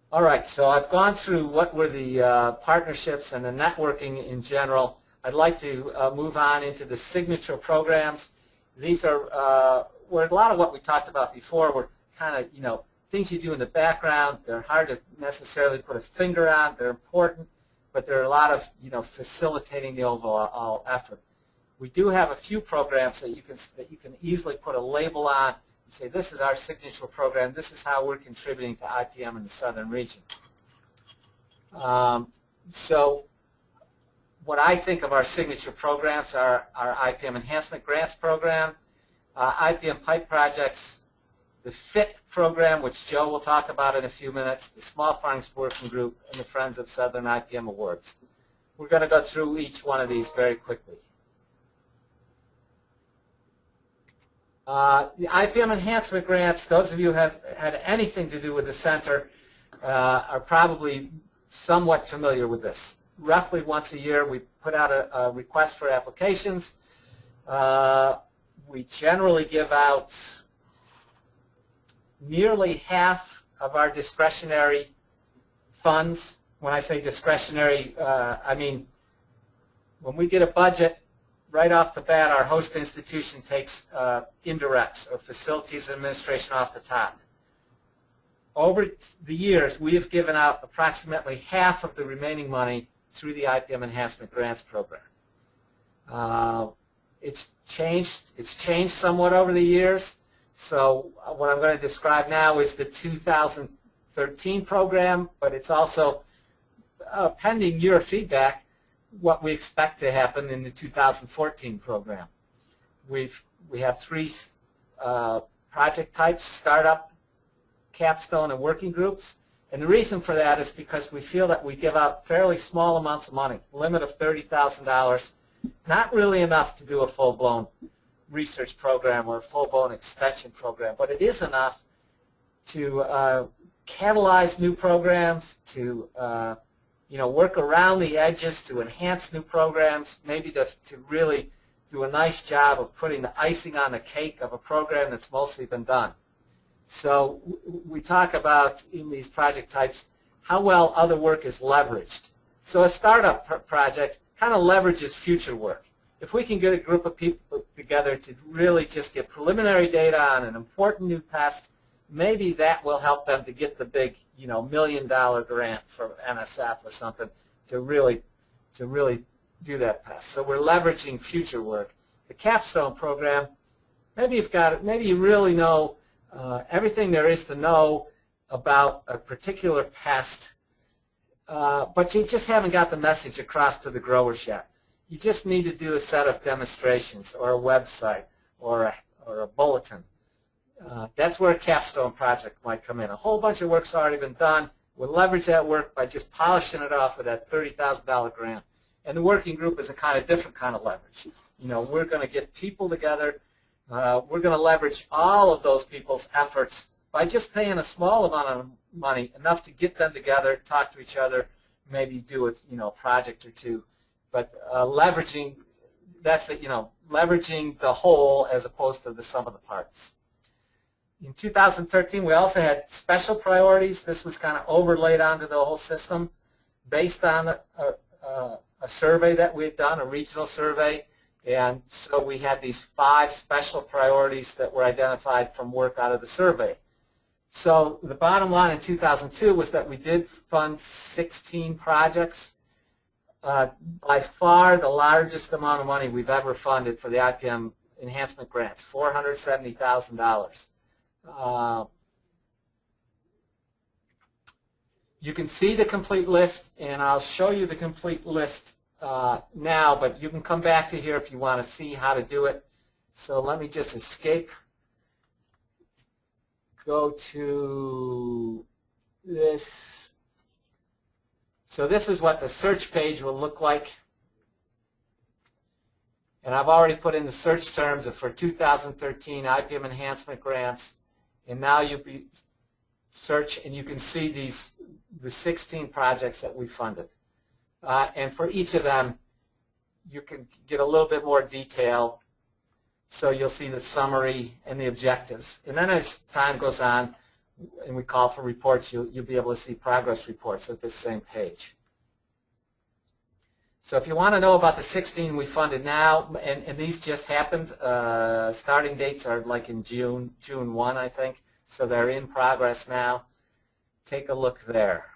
All right, so I've gone through what were the partnerships and the networking in general. I'd like to move on into the signature programs. These are were a lot of what we talked about before were kind of, things you do in the background. They're hard to necessarily put a finger on. They're important, but there are a lot of, facilitating the overall effort. We do have a few programs that you can easily put a label on and say, this is our signature program. This is how we're contributing to IPM in the southern region. So what I think of our signature programs are our IPM Enhancement Grants program, IPM Pipe Projects, the FIT program, which Joe will talk about in a few minutes, the Small Farms Working Group, and the Friends of Southern IPM Awards. We're going to go through each one of these very quickly. The IPM Enhancement Grants, those of you who have had anything to do with the center are probably somewhat familiar with this. Roughly once a year we put out a request for applications. We generally give out nearly half of our discretionary funds. When I say discretionary, I mean when we get a budget, right off the bat, our host institution takes indirects or facilities administration off the top. Over the years, we have given out approximately half of the remaining money through the IPM Enhancement Grants program. It's changed somewhat over the years. So what I'm going to describe now is the 2013 program, but it's also pending your feedback what we expect to happen in the 2014 program. We have three project types: startup, capstone, and working groups. And the reason for that is because we feel that we give out fairly small amounts of money, limit of $30,000, not really enough to do a full-blown research program or a full-blown extension program, but it is enough to catalyze new programs, to work around the edges to enhance new programs, maybe to really do a nice job of putting the icing on the cake of a program that's mostly been done. So we talk about in these project types how well other work is leveraged. So a startup project kind of leverages future work. If we can get a group of people together to really just get preliminary data on an important new test, maybe that will help them to get the big, $1 million grant from NSF or something to really do that test. So we're leveraging future work. The capstone program, maybe you really know everything there is to know about a particular pest, but you just haven't got the message across to the growers yet. You just need to do a set of demonstrations or a website or a bulletin. That's where a capstone project might come in. A whole bunch of work's already been done. We'll leverage that work by just polishing it off with that $30,000 grant. And the working group is a kind of different kind of leverage. We're going to get people together. We're going to leverage all of those people's efforts by just paying a small amount of money, enough to get them together, talk to each other, maybe do a project or two. But leveraging, leveraging the whole as opposed to the sum of the parts. In 2013, we also had special priorities. This was kind of overlaid onto the whole system based on a survey that we had done, a regional survey. And so we had these 5 special priorities that were identified from work out of the survey. So the bottom line in 2002 was that we did fund 16 projects. By far the largest amount of money we've ever funded for the IPM Enhancement Grants, $470,000. You can see the complete list, and I'll show you the complete list now, but you can come back to here if you want to see how to do it. So let me just escape, go to this. So this is what the search page will look like. And I've already put in the search terms for 2013 IPM Enhancement Grants. And now you search and you can see the 16 projects that we funded. And for each of them, you can get a little bit more detail. So you'll see the summary and the objectives. And then as time goes on, and we call for reports, you'll be able to see progress reports at this same page. So if you want to know about the 16 we funded now, and these just happened, starting dates are like in June 1, I think, so they're in progress now. Take a look there.